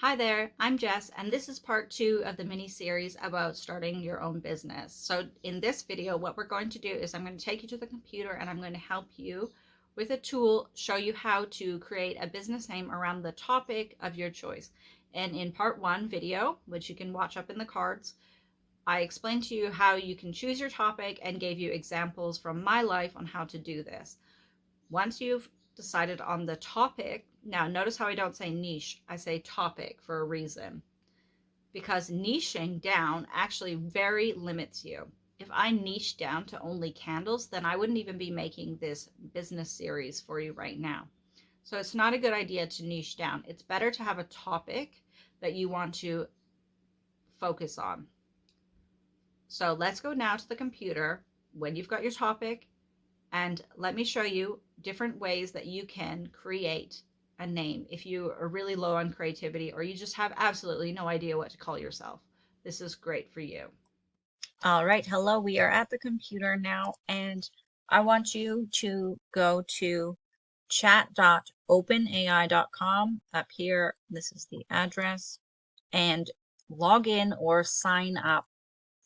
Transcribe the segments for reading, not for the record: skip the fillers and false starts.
Hi there, I'm Jess, and this is part 2 of the mini series about starting your own business. So in this video, what we're going to do is I'm going to take you to the computer and I'm going to help you with a tool, show you how to create a business name around the topic of your choice. And in part 1 video, which you can watch up in the cards, I explained to you how you can choose your topic and gave you examples from my life on how to do this. Once you've decided on the topic, now notice how I don't say niche, I say topic for a reason. Because niching down actually very limits you. If I niche down to only candles, then I wouldn't even be making this business series for you right now. So it's not a good idea to niche down. It's better to have a topic that you want to focus on. So let's go now to the computer when you've got your topic, and let me show you different ways that you can create a name if you are really low on creativity or you just have absolutely no idea what to call yourself. This is great for you. All right, hello, we are at the computer now, and I want you to go to chat.openai.com. Up here, this is the address, and log in or sign up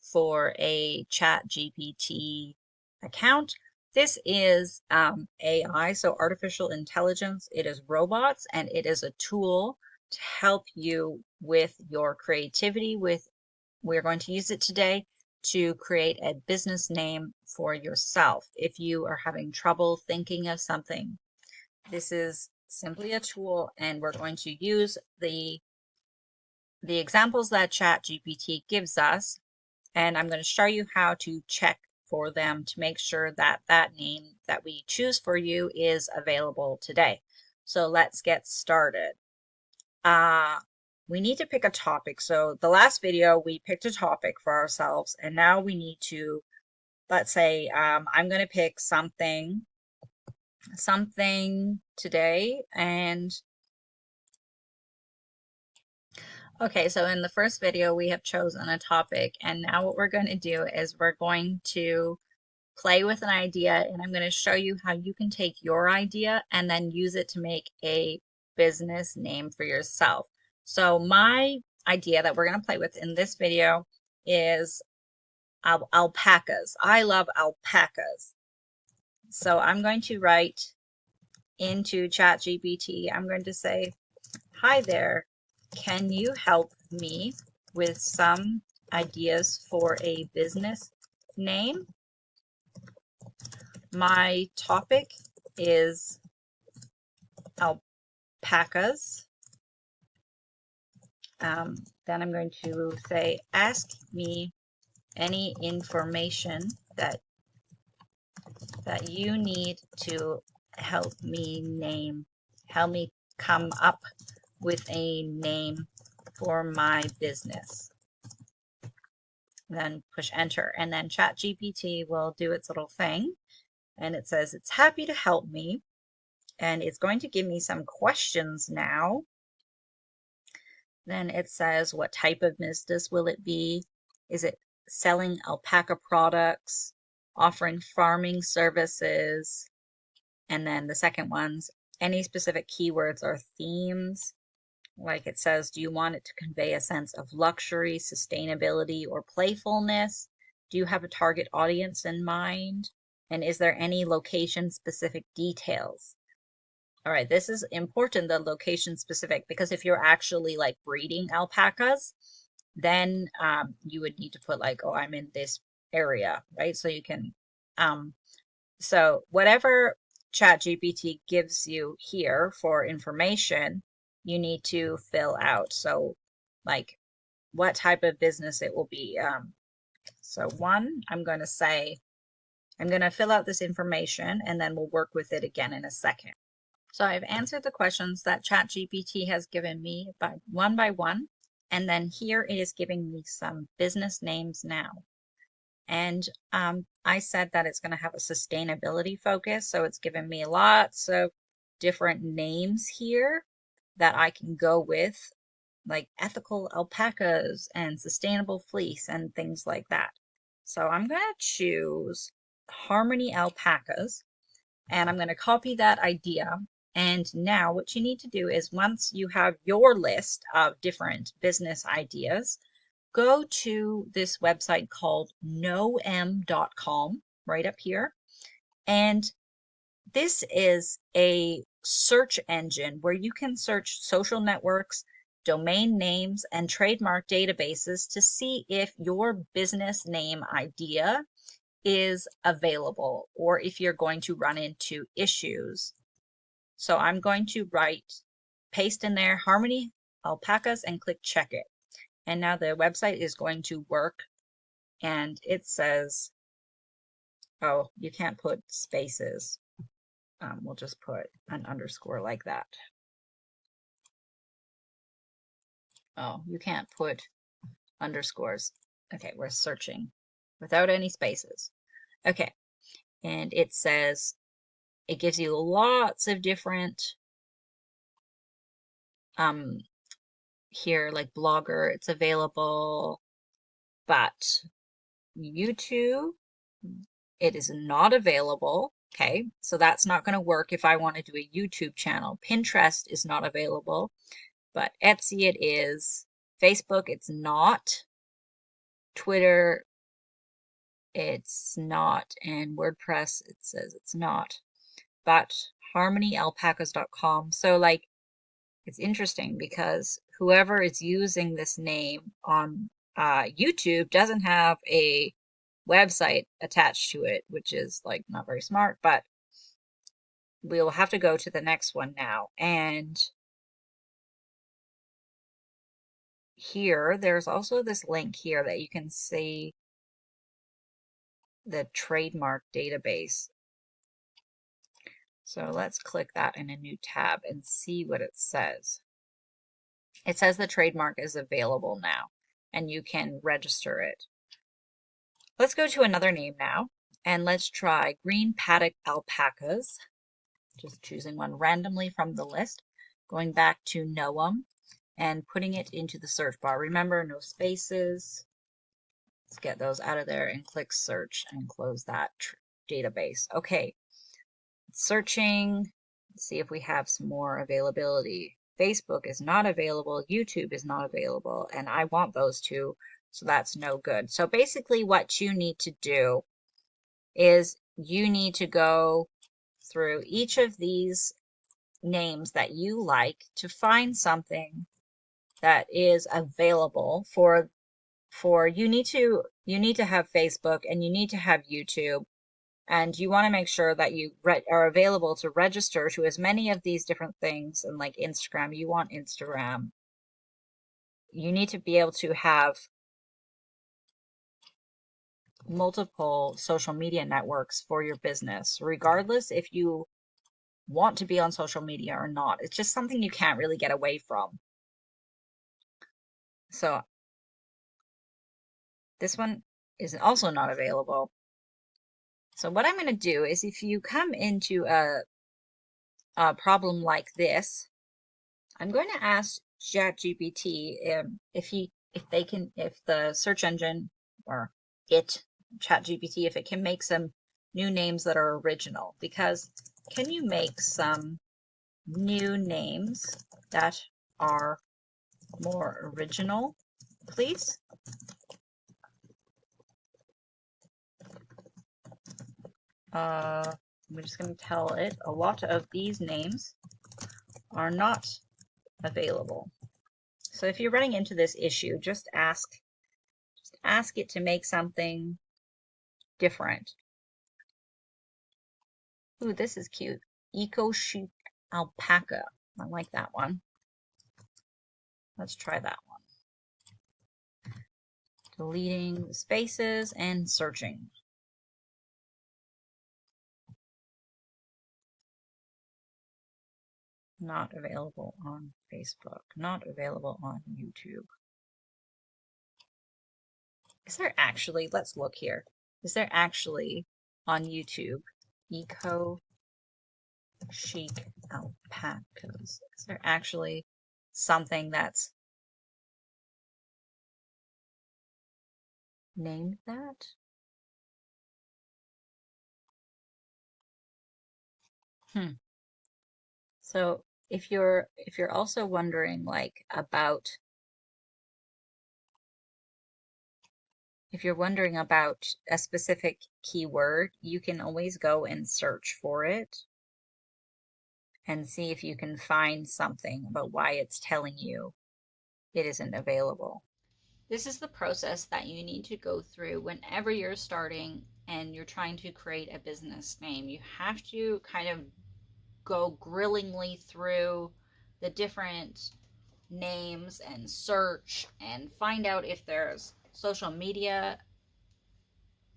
for a Chat GPT account. This is AI, so artificial intelligence. It is robots, and it is a tool to help you with your creativity. We're going to use it today to create a business name for yourself. If you are having trouble thinking of something, this is simply a tool, and we're going to use the examples that ChatGPT gives us, and I'm going to show you how to check for them to make sure that that name that we choose for you is available today. So let's get started. We need to pick a topic. So the last video, we picked a topic for ourselves, and now we need to, let's say, I'm going to pick something today. And okay, so in the first video, we have chosen a topic, and now what we're going to do is we're going to play with an idea, and I'm going to show you how you can take your idea and then use it to make a business name for yourself. So my idea that we're going to play with in this video is alpacas. I love alpacas. So I'm going to write into ChatGPT, I'm going to say, hi there, can you help me with some ideas for a business name? My topic is alpacas. Then I'm going to say, ask me any information that you need to help me come up with a name for my business. Then push enter, and then ChatGPT will do its little thing, and it says it's happy to help me, and it's going to give me some questions now. Then it says, what type of business will it be? Is it selling alpaca products, offering farming services? And then the second one's any specific keywords or themes. Like it says, do you want it to convey a sense of luxury, sustainability, or playfulness? Do you have a target audience in mind? And is there any location specific details? All right, this is important, the location specific, because if you're actually like breeding alpacas, then you would need to put like, oh, I'm in this area, right? So you can, so whatever ChatGPT gives you here for information, you need to fill out. So like what type of business it will be. So one, I'm going to say, I'm going to fill out this information and then we'll work with it again in a second. So I've answered the questions that ChatGPT has given me by one, and then here it is giving me some business names now. And I said that it's going to have a sustainability focus, so it's given me lots of different names here that I can go with, like ethical alpacas and sustainable fleece and things like that. So I'm going to choose Harmony Alpacas, and I'm going to copy that idea And now what you need to do is once you have your list of different business ideas, go to this website called noem.com right up here. And this is a search engine where you can search social networks, domain names, and trademark databases to see if your business name idea is available or if you're going to run into issues. So I'm going to paste in there Harmony Alpacas and click check it. And now the website is going to work, and it says, oh, you can't put spaces. We'll just put an underscore like that. Oh, you can't put underscores. Okay, we're searching without any spaces. Okay, and it says, it gives you lots of different, here, like Blogger, it's available, but YouTube, it is not available. Okay, so that's not going to work if I want to do a YouTube channel. Pinterest is not available, but Etsy it is. Facebook, it's not. Twitter, it's not. And WordPress, it says it's not. But harmonyalpacas.com. So, like, it's interesting because whoever is using this name on YouTube doesn't have a website attached to it, which is like not very smart, but we'll have to go to the next one now. And here, there's also this link here that you can see the trademark database. So let's click that in a new tab and see what it says. It says the trademark is available now and you can register it. Let's go to another name now and let's try Green Paddock Alpacas. Just choosing one randomly from the list, going back to Noam and putting it into the search bar. Remember, no spaces. Let's get those out of there and click search and close that database. Okay, searching. Let's see if we have some more availability. Facebook is not available, YouTube is not available, and I want those two, so that's no good. So basically what you need to do is you need to go through each of these names that you like to find something that is available for you need to have Facebook and you need to have YouTube, and you want to make sure that you are available to register to as many of these different things. And like Instagram, you want Instagram. You need to be able to have multiple social media networks for your business, regardless if you want to be on social media or not. It's just something you can't really get away from. So this one is also not available. So what I'm going to do is, if you come into a problem like this, I'm going to ask ChatGPT if the search engine or ChatGPT, if it can make some new names that are original. Because can you make some new names that are more original, please? I'm just going to tell it a lot of these names are not available. So if you're running into this issue, just ask it to make something different. Ooh, this is cute. Eco Chic Alpaca. I like that one. Let's try that one. Deleting the spaces and searching. Not available on Facebook. Not available on YouTube. Is there actually, let's look here. Is there actually on YouTube Eco Chic Alpacas? Is there actually something that's named that? So if you're also wondering like about if you're wondering about a specific keyword, you can always go and search for it and see if you can find something about why it's telling you it isn't available. This is the process that you need to go through whenever you're starting and you're trying to create a business name. You have to kind of go grillingly through the different names and search and find out if there's social media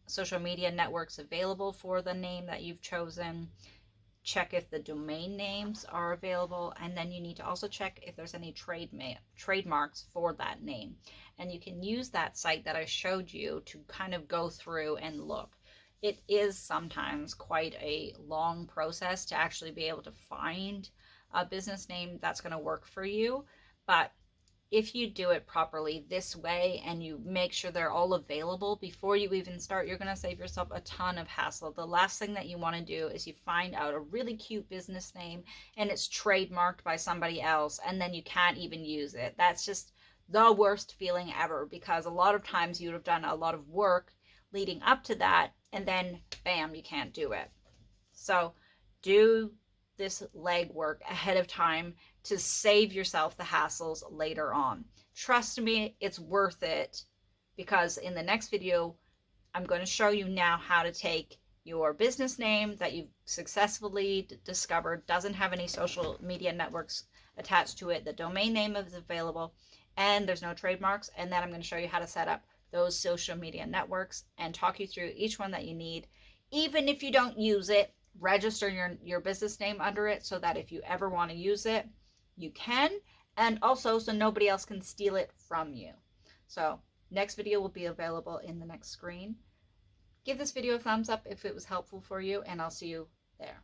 networks available for the name that you've chosen. Check if the domain names are available, and then you need to also check if there's any trademarks for that name. And you can use that site that I showed you to kind of go through and look. It is sometimes quite a long process to actually be able to find a business name that's going to work for you, but if you do it properly this way and you make sure they're all available before you even start, you're going to save yourself a ton of hassle. The last thing that you want to do is you find out a really cute business name and it's trademarked by somebody else and then you can't even use it. That's just the worst feeling ever, because a lot of times you would have done a lot of work leading up to that and then bam, you can't do it. So do this legwork ahead of time to save yourself the hassles later on. Trust me, it's worth it, because in the next video, I'm going to show you now how to take your business name that you've successfully discovered doesn't have any social media networks attached to it. The domain name is available and there's no trademarks. And then I'm going to show you how to set up those social media networks and talk you through each one that you need. Even if you don't use it, register your business name under it so that if you ever want to use it, you can. And also so nobody else can steal it from you. So next video will be available in the next screen. Give this video a thumbs up if it was helpful for you, and I'll see you there.